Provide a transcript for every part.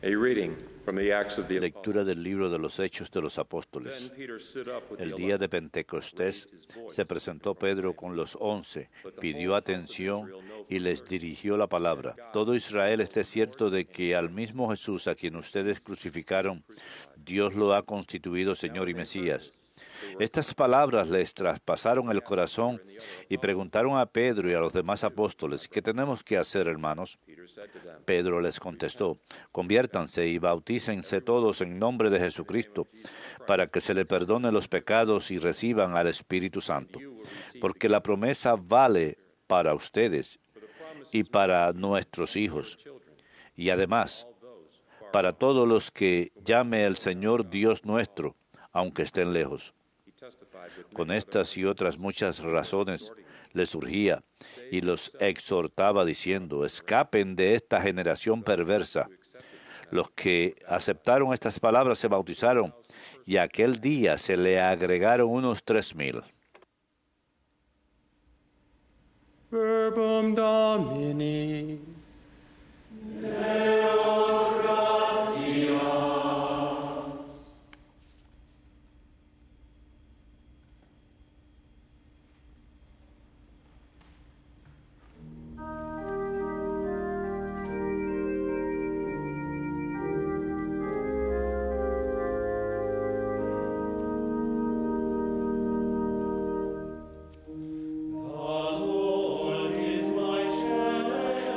A reading from the Acts of the Apostles. Lectura del libro de los Hechos de los Apóstoles. El día de Pentecostés se presentó Pedro con los 11, pidió atención y les dirigió la palabra. Todo Israel esté cierto de que al mismo Jesús a quien ustedes crucificaron, Dios lo ha constituido Señor y Mesías. Estas palabras les traspasaron el corazón y preguntaron a Pedro y a los demás apóstoles, ¿qué tenemos que hacer, hermanos? Pedro les contestó, conviértanse y bautícense todos en nombre de Jesucristo, para que se le perdone los pecados y reciban al Espíritu Santo, porque la promesa vale para ustedes y para nuestros hijos, y además para todos los que llame el Señor Dios nuestro, aunque estén lejos. Con estas y otras muchas razones les surgía y los exhortaba diciendo, escapen de esta generación perversa. Los que aceptaron estas palabras se bautizaron y aquel día se le agregaron unos 3,000. Verbum Domini.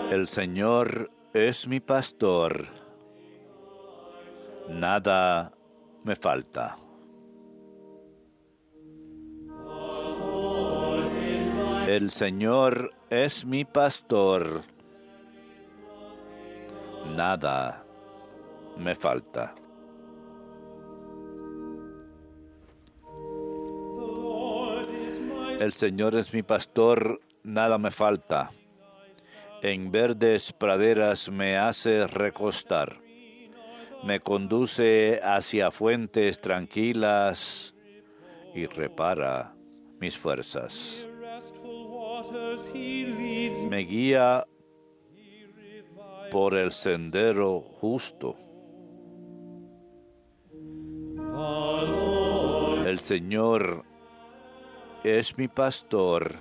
El Señor es mi pastor, nada me falta. El Señor es mi pastor, nada me falta. El Señor es mi pastor, nada me falta. En verdes praderas me hace recostar. Me conduce hacia fuentes tranquilas y repara mis fuerzas. Me guía por el sendero justo. El Señor es mi pastor,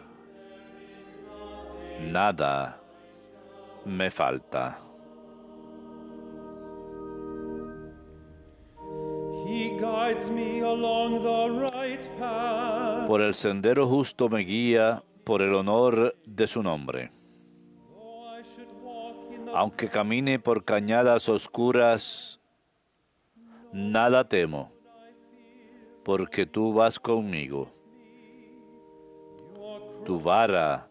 nada me falta. Por el sendero justo me guía por el honor de su nombre. Aunque camine por cañadas oscuras, nada temo, porque tú vas conmigo. Tu vara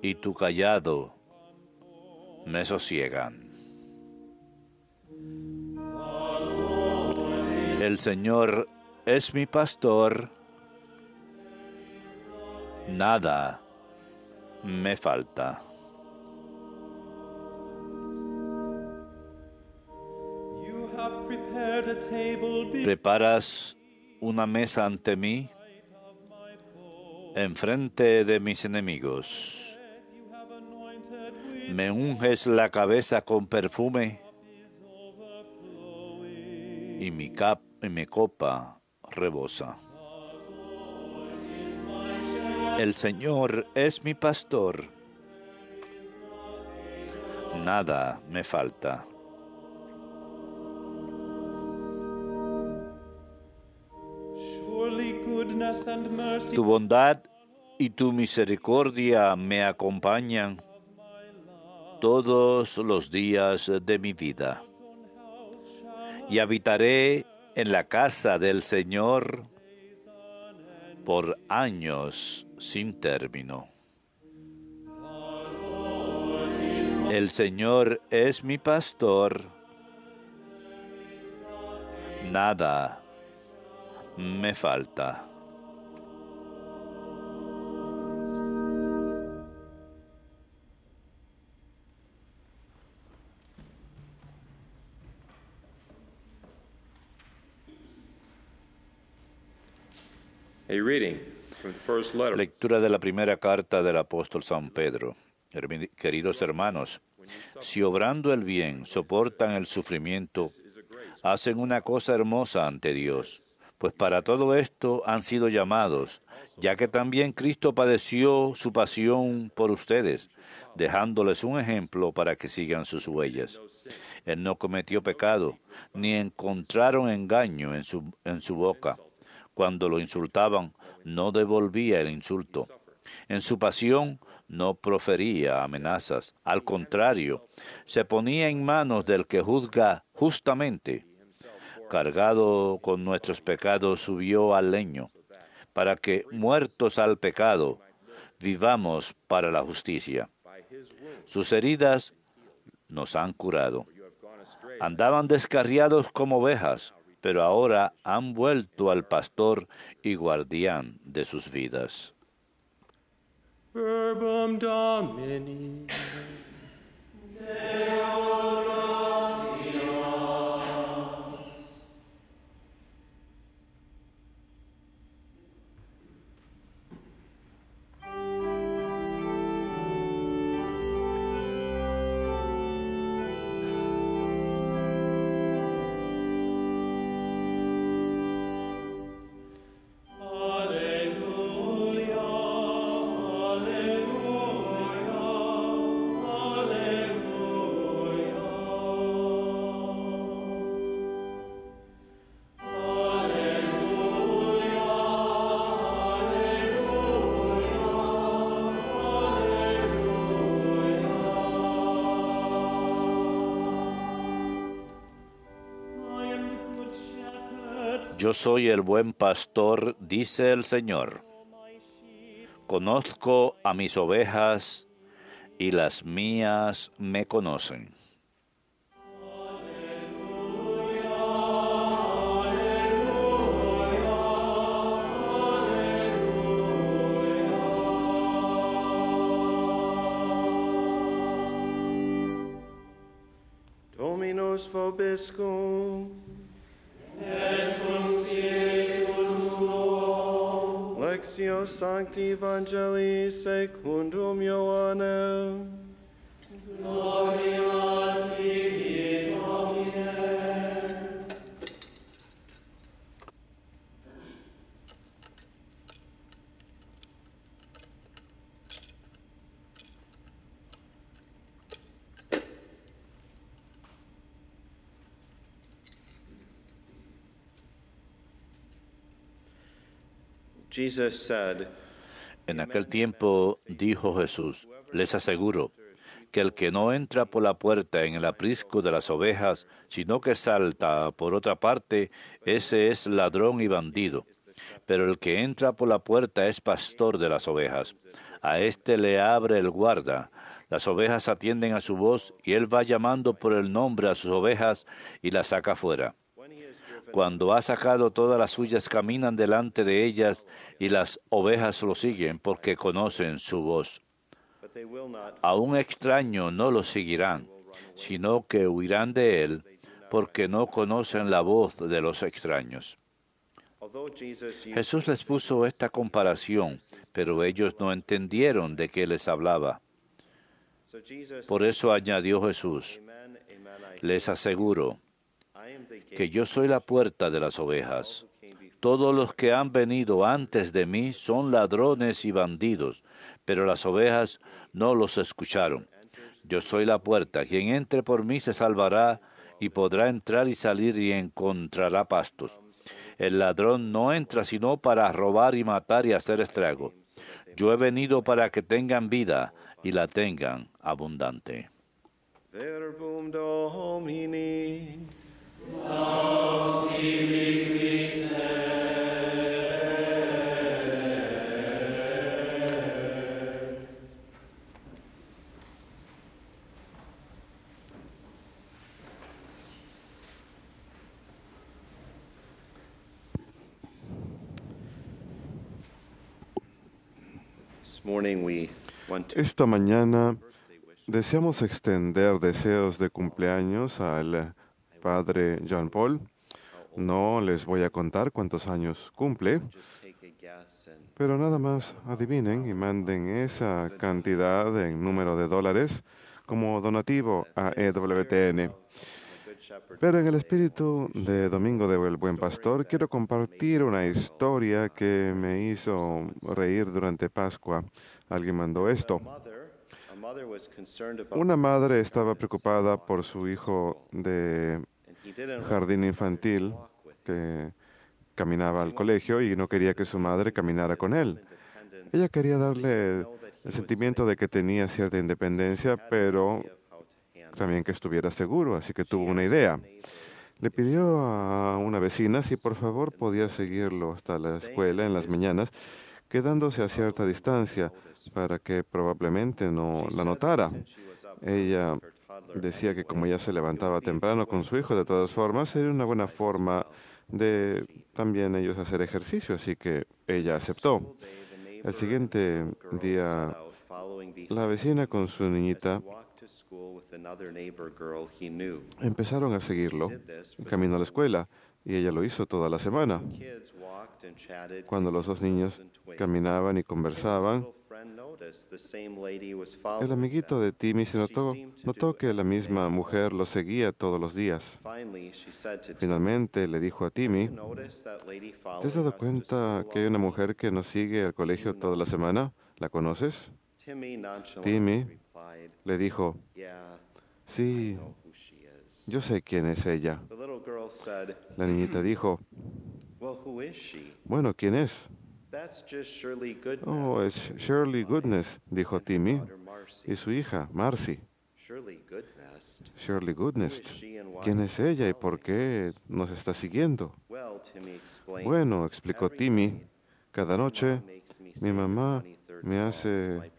y tu cayado me sosiegan. El Señor es mi pastor, nada me falta. Preparas una mesa ante mí, enfrente de mis enemigos. Me unges la cabeza con perfume y mi copa rebosa. El Señor es mi pastor, nada me falta. Tu bondad y tu misericordia me acompañan todos los días de mi vida, y habitaré en la casa del Señor por años sin término. El Señor es mi pastor, nada me falta. A reading from the first letter. Lectura de la primera carta del apóstol San Pedro. Queridos hermanos, Si obrando el bien soportan el sufrimiento, hacen una cosa hermosa ante Dios. Pues para todo esto han sido llamados, ya que también Cristo padeció su pasión por ustedes, dejándoles un ejemplo para que sigan sus huellas. Él no cometió pecado, ni encontraron engaño en su boca. Cuando lo insultaban, no devolvía el insulto. En su pasión no profería amenazas. Al contrario, se ponía en manos del que juzga justamente. Cargado con nuestros pecados, subió al leño, para que, muertos al pecado, vivamos para la justicia. Sus heridas nos han curado. Andaban descarriados como ovejas, pero ahora han vuelto al pastor y guardián de sus vidas. Verbum Domini. Yo soy el buen pastor, dice el Señor. Conozco a mis ovejas y las mías me conocen. Dominus vobiscum. Lectio Sancti Evangelii secundum Ioannem. Gloria tibi, Domine. Jesus said, En aquel tiempo dijo Jesús, les aseguro que el que no entra por la puerta en el aprisco de las ovejas, sino que salta por otra parte, ese es ladrón y bandido. Pero el que entra por la puerta es pastor de las ovejas. A éste le abre el guarda. Las ovejas atienden a su voz y él va llamando por el nombre a sus ovejas y las saca fuera. Cuando ha sacado todas las suyas, caminan delante de ellas y las ovejas lo siguen porque conocen su voz. A un extraño no lo seguirán, sino que huirán de él porque no conocen la voz de los extraños. Jesús les puso esta comparación, pero ellos no entendieron de qué les hablaba. Por eso añadió Jesús, les aseguro que yo soy la puerta de las ovejas. Todos los que han venido antes de mí son ladrones y bandidos, pero las ovejas no los escucharon. Yo soy la puerta. Quien entre por mí se salvará y podrá entrar y salir y encontrará pastos. El ladrón no entra sino para robar y matar y hacer estrago. Yo he venido para que tengan vida y la tengan abundante. Verbum Domini. Esta mañana deseamos extender deseos de cumpleaños al padre John Paul. No les voy a contar cuántos años cumple, pero nada más adivinen y manden esa cantidad en número de dólares como donativo a EWTN. Pero en el espíritu de Domingo del Buen Pastor, quiero compartir una historia que me hizo reír durante Pascua. Alguien mandó esto. Una madre estaba preocupada por su hijo de jardín infantil que caminaba al colegio y no quería que su madre caminara con él. Ella quería darle el sentimiento de que tenía cierta independencia, pero también que estuviera seguro, así que tuvo una idea. Le pidió a una vecina si por favor podía seguirlo hasta la escuela en las mañanas, quedándose a cierta distancia para que probablemente no la notara. Ella decía que como ella se levantaba temprano con su hijo, de todas formas, sería una buena forma de también ellos hacer ejercicio, así que ella aceptó. El siguiente día, la vecina con su niñita empezaron a seguirlo camino a la escuela y ella lo hizo toda la semana. Cuando los dos niños caminaban y conversaban, el amiguito de Timmy se notó que la misma mujer lo seguía todos los días. Finalmente le dijo a Timmy, ¿te has dado cuenta que hay una mujer que nos sigue al colegio toda la semana? ¿La conoces? Timmy le dijo, sí, yo sé quién es ella. La niñita dijo, bueno, ¿quién es? Oh, es Shirley Goodness, dijo Timmy, y su hija, Marcy. Shirley Goodness, ¿quién es ella y por qué nos está siguiendo? Bueno, explicó Timmy, cada noche mi mamá me hace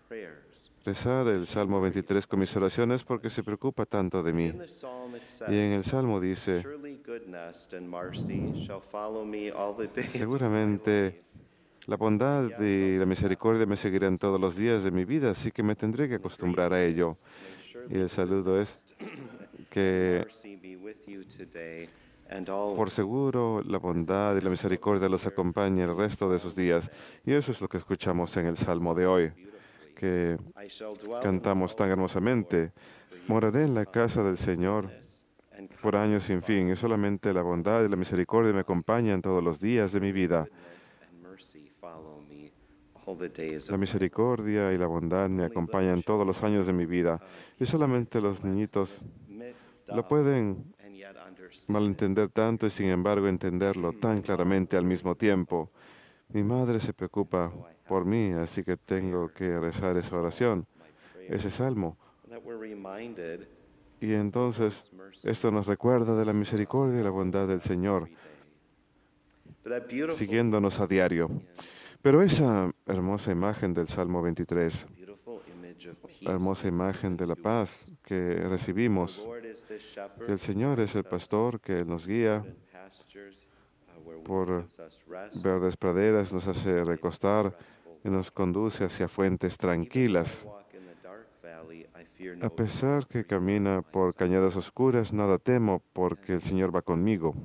rezar el Salmo 23 con mis oraciones porque se preocupa tanto de mí. Y en el Salmo dice, seguramente la bondad y la misericordia me seguirán todos los días de mi vida, así que me tendré que acostumbrar a ello. Y el saludo es que por seguro la bondad y la misericordia los acompañe el resto de sus días. Y eso es lo que escuchamos en el Salmo de hoy, que cantamos tan hermosamente. Moraré en la casa del Señor por años sin fin, y solamente la bondad y la misericordia me acompañan todos los días de mi vida. La misericordia y la bondad me acompañan todos los años de mi vida, y solamente los niñitos lo pueden malentender tanto y sin embargo entenderlo tan claramente al mismo tiempo. Mi madre se preocupa por mí, así que tengo que rezar esa oración, ese salmo. Y entonces esto nos recuerda de la misericordia y la bondad del Señor, siguiéndonos a diario. Pero esa hermosa imagen del Salmo 23, la hermosa imagen de la paz que recibimos, que el Señor es el pastor que nos guía por verdes praderas, nos hace recostar y nos conduce hacia fuentes tranquilas. A pesar que camina por cañadas oscuras, nada temo porque el Señor va conmigo.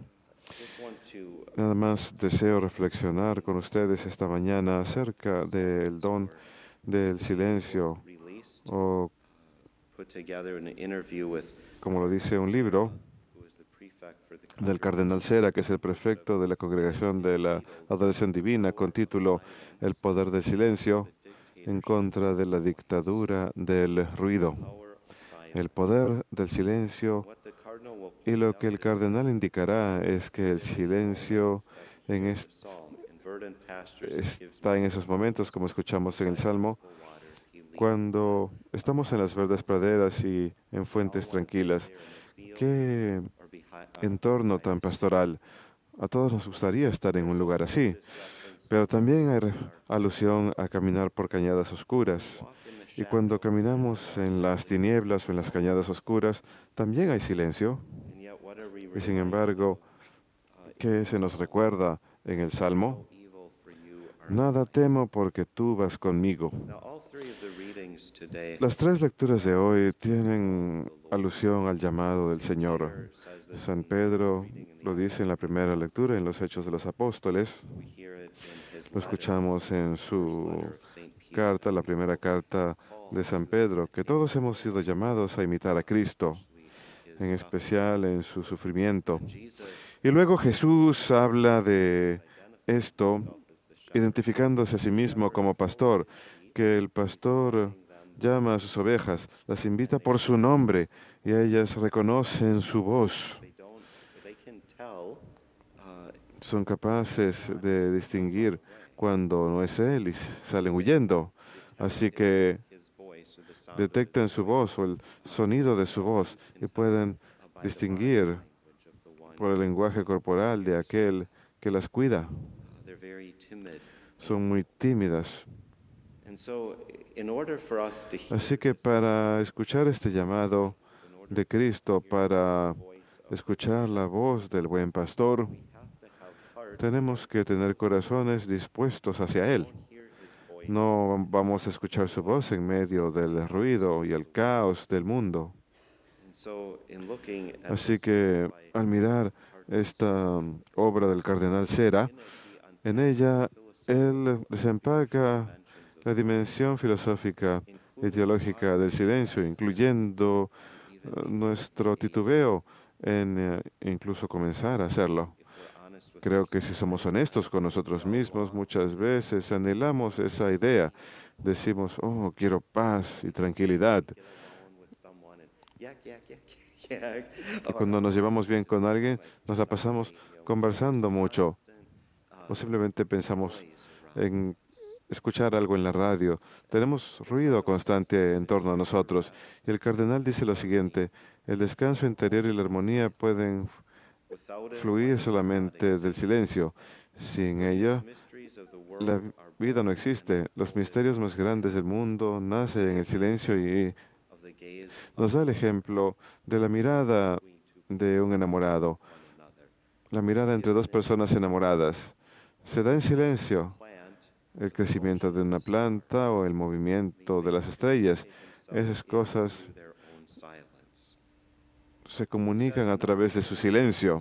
Nada más deseo reflexionar con ustedes esta mañana acerca del don del silencio, o como lo dice un libro del cardenal Cera, que es el prefecto de la Congregación de la Adoración Divina, con título El poder del silencio en contra de la dictadura del ruido. El poder del silencio, y lo que el cardenal indicará es que el silencio está en esos momentos, como escuchamos en el Salmo, cuando estamos en las verdes praderas y en fuentes tranquilas. ¡Qué entorno tan pastoral! A todos nos gustaría estar en un lugar así, pero también hay alusión a caminar por cañadas oscuras. Y cuando caminamos en las tinieblas o en las cañadas oscuras, también hay silencio. Y sin embargo, ¿qué se nos recuerda en el Salmo? Nada temo porque tú vas conmigo. Las tres lecturas de hoy tienen alusión al llamado del Señor. San Pedro lo dice en la primera lectura, en los Hechos de los Apóstoles. Lo escuchamos en su carta, la primera carta de San Pedro, que todos hemos sido llamados a imitar a Cristo, en especial en su sufrimiento. Y luego Jesús habla de esto, identificándose a sí mismo como pastor, que el pastor llama a sus ovejas, las invita por su nombre y ellas reconocen su voz. Son capaces de distinguir cuando no es Él y salen huyendo. Así que detectan su voz o el sonido de su voz y pueden distinguir por el lenguaje corporal de aquel que las cuida. Son muy tímidas. Así que para escuchar este llamado de Cristo, para escuchar la voz del buen pastor, tenemos que tener corazones dispuestos hacia Él. No vamos a escuchar su voz en medio del ruido y el caos del mundo. Así que al mirar esta obra del cardenal Cera, en ella él desempaca la dimensión filosófica y teológica del silencio, incluyendo nuestro titubeo en incluso comenzar a hacerlo. Creo que si somos honestos con nosotros mismos, muchas veces anhelamos esa idea. Decimos, oh, quiero paz y tranquilidad. Y cuando nos llevamos bien con alguien, nos la pasamos conversando mucho. O simplemente pensamos en escuchar algo en la radio. Tenemos ruido constante en torno a nosotros. Y el cardenal dice lo siguiente: el descanso interior y la armonía pueden fluir solamente del silencio. Sin ella, la vida no existe. Los misterios más grandes del mundo nacen en el silencio y nos da el ejemplo de la mirada de un enamorado. La mirada entre dos personas enamoradas se da en silencio. El crecimiento de una planta o el movimiento de las estrellas, esas cosas se comunican a través de su silencio.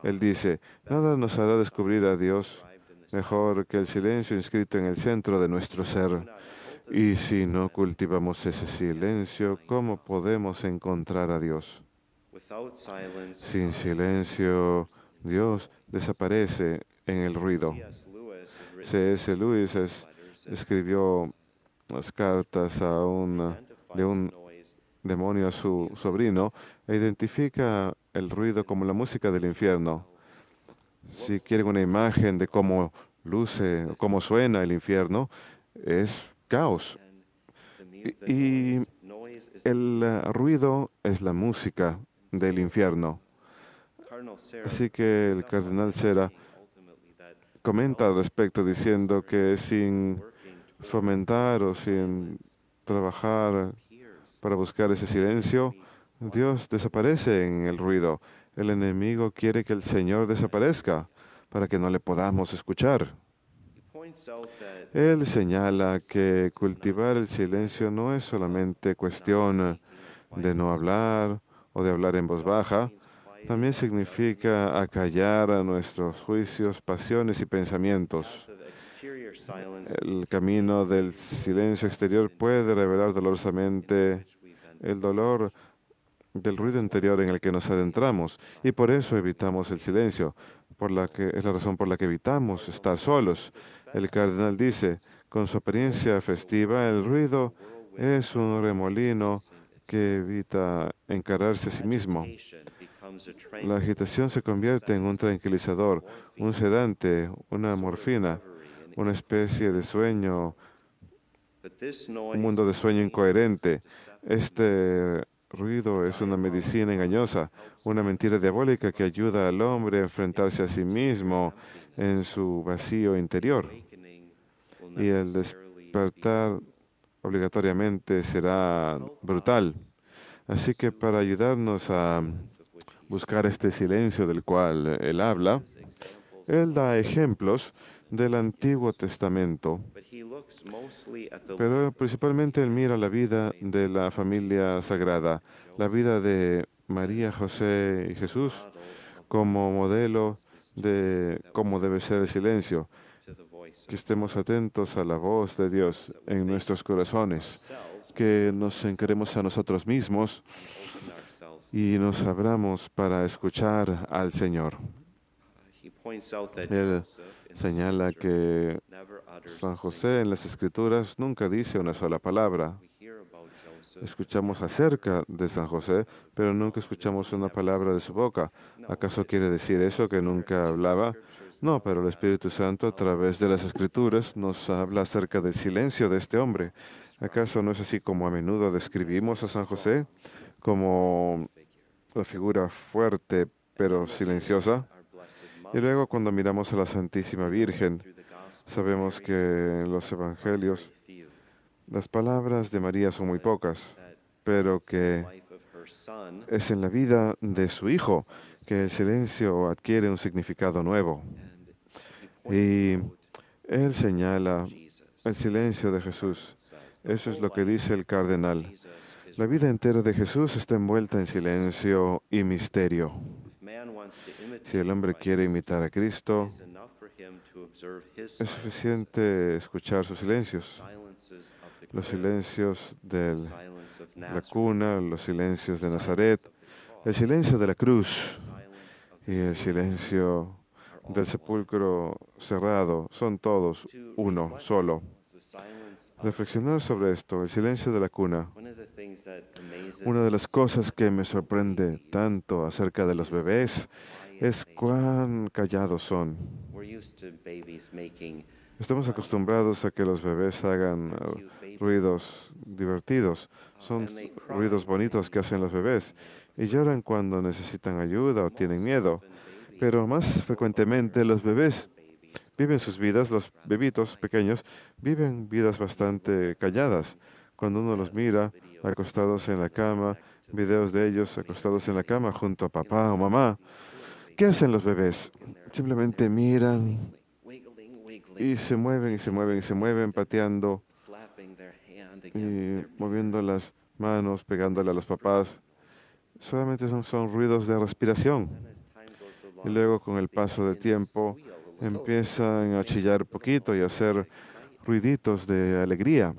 Él dice, nada nos hará descubrir a Dios mejor que el silencio inscrito en el centro de nuestro ser. Y si no cultivamos ese silencio, ¿cómo podemos encontrar a Dios? Sin silencio, Dios desaparece en el ruido. C.S. Lewis escribió las cartas de un demonio a su sobrino e identifica el ruido como la música del infierno. Si quieren una imagen de cómo luce, cómo suena el infierno, es caos. Y el ruido es la música del infierno. Así que el cardenal Cera comenta al respecto diciendo que sin fomentar o sin trabajar para buscar ese silencio, Dios desaparece en el ruido. El enemigo quiere que el Señor desaparezca para que no le podamos escuchar. Él señala que cultivar el silencio no es solamente cuestión de no hablar o de hablar en voz baja, también significa acallar a nuestros juicios, pasiones y pensamientos. El camino del silencio exterior puede revelar dolorosamente el dolor del ruido interior en el que nos adentramos y por eso evitamos el silencio, es la razón por la que evitamos estar solos. El cardenal dice, con su apariencia festiva, el ruido es un remolino que evita encararse a sí mismo. La agitación se convierte en un tranquilizador, un sedante, una morfina, una especie de sueño, un mundo de sueño incoherente. Este ruido es una medicina engañosa, una mentira diabólica que ayuda al hombre a enfrentarse a sí mismo en su vacío interior. Y el despertar obligatoriamente será brutal. Así que para ayudarnos a buscar este silencio del cual él habla, él da ejemplos del Antiguo Testamento, pero principalmente él mira la vida de la familia sagrada, la vida de María, José y Jesús como modelo de cómo debe ser el silencio. que estemos atentos a la voz de Dios en nuestros corazones, que nos encaremos a nosotros mismos y nos abramos para escuchar al Señor. Él señala que San José en las Escrituras nunca dice una sola palabra. Escuchamos acerca de San José, pero nunca escuchamos una palabra de su boca. ¿Acaso quiere decir eso, que nunca hablaba? No, pero el Espíritu Santo a través de las Escrituras nos habla acerca del silencio de este hombre. ¿Acaso no es así como a menudo describimos a San José? Como la figura fuerte pero silenciosa. Y luego cuando miramos a la Santísima Virgen, sabemos que en los Evangelios las palabras de María son muy pocas, pero que es en la vida de su Hijo que el silencio adquiere un significado nuevo. Y él señala el silencio de Jesús. Eso es lo que dice el cardenal. La vida entera de Jesús está envuelta en silencio y misterio. Si el hombre quiere imitar a Cristo, es suficiente escuchar sus silencios. Los silencios de la cuna, los silencios de Nazaret, el silencio de la cruz y el silencio del sepulcro cerrado son todos uno solo. Reflexionar sobre esto, el silencio de la cuna. Una de las cosas que me sorprende tanto acerca de los bebés es cuán callados son. Estamos acostumbrados a que los bebés hagan ruidos divertidos. Son ruidos bonitos que hacen los bebés y lloran cuando necesitan ayuda o tienen miedo. Pero más frecuentemente los bebés viven sus vidas, los bebitos pequeños, viven vidas bastante calladas. Cuando uno los mira acostados en la cama, videos de ellos acostados en la cama junto a papá o mamá, ¿qué hacen los bebés? Simplemente miran y se mueven y se mueven y se mueven, pateando y moviendo las manos, pegándole a los papás. Solamente son ruidos de respiración. Y luego, con el paso del tiempo, empiezan a chillar poquito y a hacer ruiditos de alegría.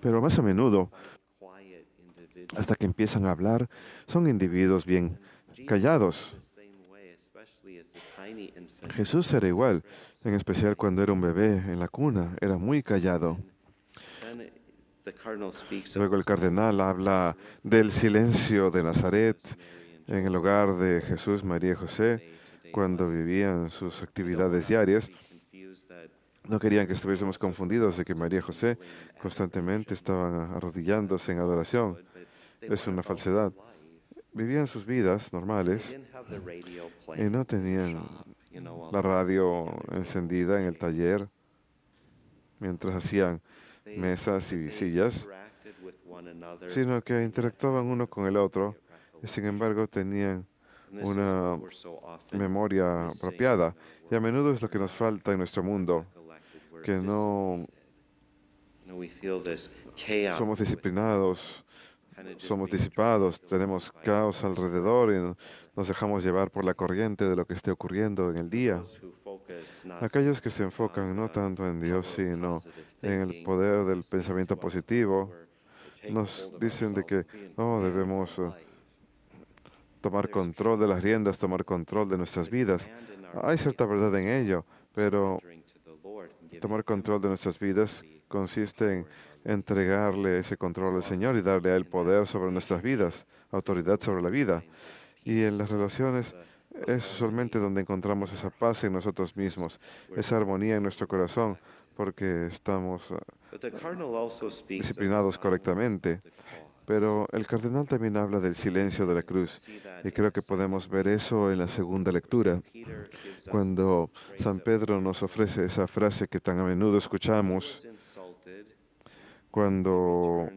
Pero más a menudo, hasta que empiezan a hablar, son individuos bien callados. Jesús era igual, en especial cuando era un bebé en la cuna, era muy callado. Luego el cardenal habla del silencio de Nazaret en el hogar de Jesús, María y José, cuando vivían sus actividades diarias. No querían que estuviésemos confundidos de que María y José constantemente estaban arrodillándose en adoración. Es una falsedad. Vivían sus vidas normales y no tenían la radio encendida en el taller mientras hacían mesas y sillas, sino que interactuaban uno con el otro y sin embargo tenían una memoria apropiada. Y a menudo es lo que nos falta en nuestro mundo, que no somos disciplinados, somos disipados, tenemos caos alrededor y nos dejamos llevar por la corriente de lo que esté ocurriendo en el día. Aquellos que se enfocan no tanto en Dios, sino en el poder del pensamiento positivo, nos dicen de que debemos tomar control de las riendas, tomar control de nuestras vidas. Hay cierta verdad en ello, pero tomar control de nuestras vidas consiste en entregarle ese control al Señor y darle a Él poder sobre nuestras vidas, autoridad sobre la vida. Y en las relaciones es usualmente donde encontramos esa paz en nosotros mismos, esa armonía en nuestro corazón, porque estamos disciplinados correctamente. Pero el cardenal también habla del silencio de la cruz, y creo que podemos ver eso en la segunda lectura, cuando San Pedro nos ofrece esa frase que tan a menudo escuchamos, cuando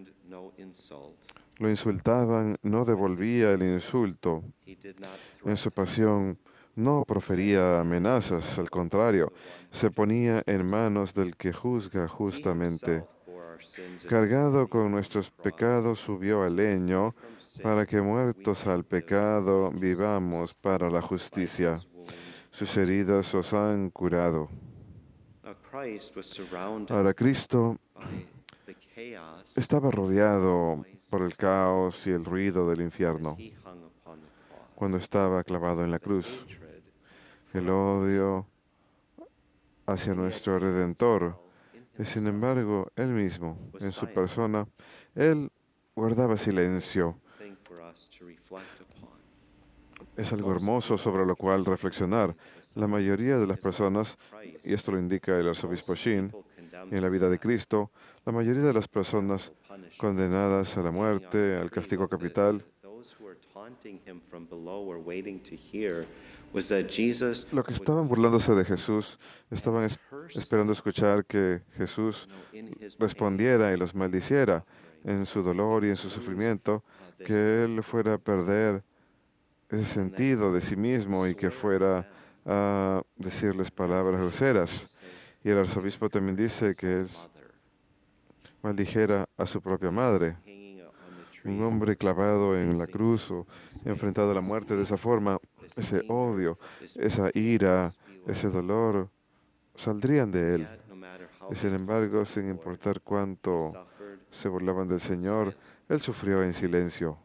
lo insultaban, no devolvía el insulto. En su pasión no profería amenazas, al contrario, se ponía en manos del que juzga justamente. Cargado con nuestros pecados subió al leño, para que muertos al pecado vivamos para la justicia. Sus heridas os han curado. Ahora Cristo estaba rodeado por el caos y el ruido del infierno cuando estaba clavado en la cruz. El odio hacia nuestro Redentor. Y sin embargo, Él mismo, en su persona, Él guardaba silencio. Es algo hermoso sobre lo cual reflexionar. La mayoría de las personas, y esto lo indica el arzobispo Shin, en la vida de Cristo, la mayoría de las personas condenadas a la muerte, al castigo capital, lo que estaban burlándose de Jesús, estaban esperando escuchar que Jesús respondiera y los maldiciera en su dolor y en su sufrimiento, que Él fuera a perder ese sentido de sí mismo y que fuera a decirles palabras groseras. Y el arzobispo también dice que Él maldijera a su propia madre. Un hombre clavado en la cruz o enfrentado a la muerte de esa forma, ese odio, esa ira, ese dolor, saldrían de él. Y sin embargo, sin importar cuánto se burlaban del Señor, Él sufrió en silencio.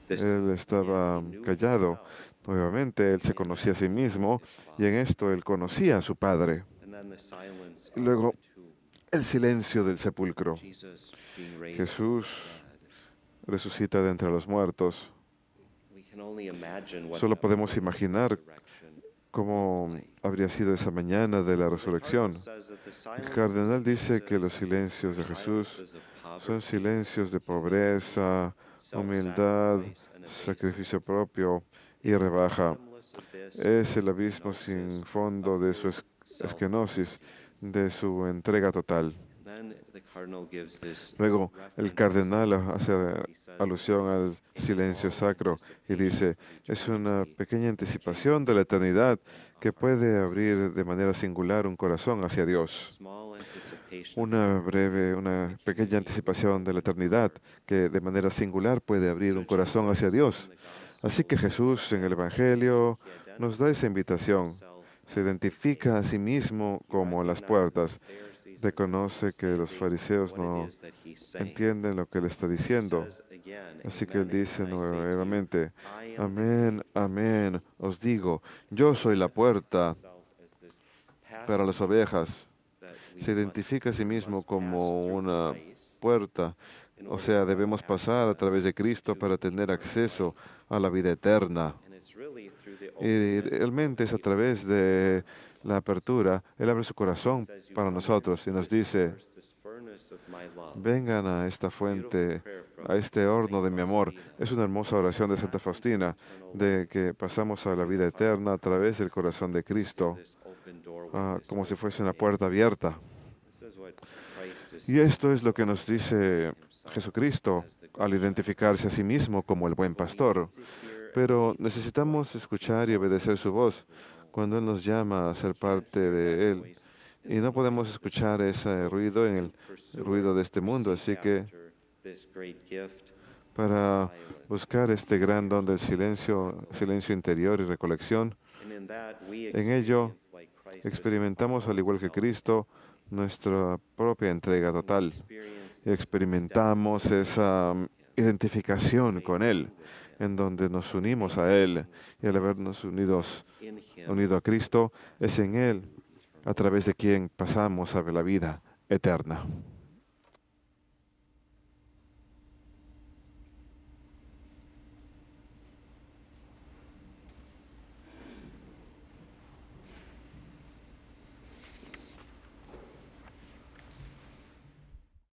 Él estaba callado. Nuevamente, Él se conocía a sí mismo y en esto Él conocía a su Padre. Y luego, el silencio del sepulcro. Jesús resucita de entre los muertos. Solo podemos imaginar cómo habría sido esa mañana de la resurrección. El cardenal dice que los silencios de Jesús son silencios de pobreza, humildad, sacrificio propio y rebaja. Es el abismo sin fondo de su esquenosis, de su entrega total. Luego, el cardenal hace alusión al silencio sacro y dice, es una pequeña anticipación de la eternidad que puede abrir de manera singular un corazón hacia Dios. Una pequeña anticipación de la eternidad que de manera singular puede abrir un corazón hacia Dios. Así que Jesús en el Evangelio nos da esa invitación. Se identifica a sí mismo como las puertas. Reconoce que los fariseos no entienden lo que él está diciendo. Así que él dice nuevamente, amén, amén, os digo, yo soy la puerta para las ovejas. Se identifica a sí mismo como una puerta. O sea, debemos pasar a través de Cristo para tener acceso a la vida eterna. Y realmente es a través de la apertura, Él abre su corazón para nosotros y nos dice, vengan a esta fuente, a este horno de mi amor. Es una hermosa oración de Santa Faustina, de que pasamos a la vida eterna a través del corazón de Cristo, como si fuese una puerta abierta. Y esto es lo que nos dice Jesucristo al identificarse a sí mismo como el buen pastor. Pero necesitamos escuchar y obedecer su voz cuando Él nos llama a ser parte de Él. Y no podemos escuchar ese ruido en el ruido de este mundo. Así que para buscar este gran don del silencio interior y recolección, en ello experimentamos, al igual que Cristo, nuestra propia entrega total. Experimentamos esa identificación con Él, en donde nos unimos a Él, y al habernos unido a Cristo, es en Él a través de quien pasamos a la vida eterna.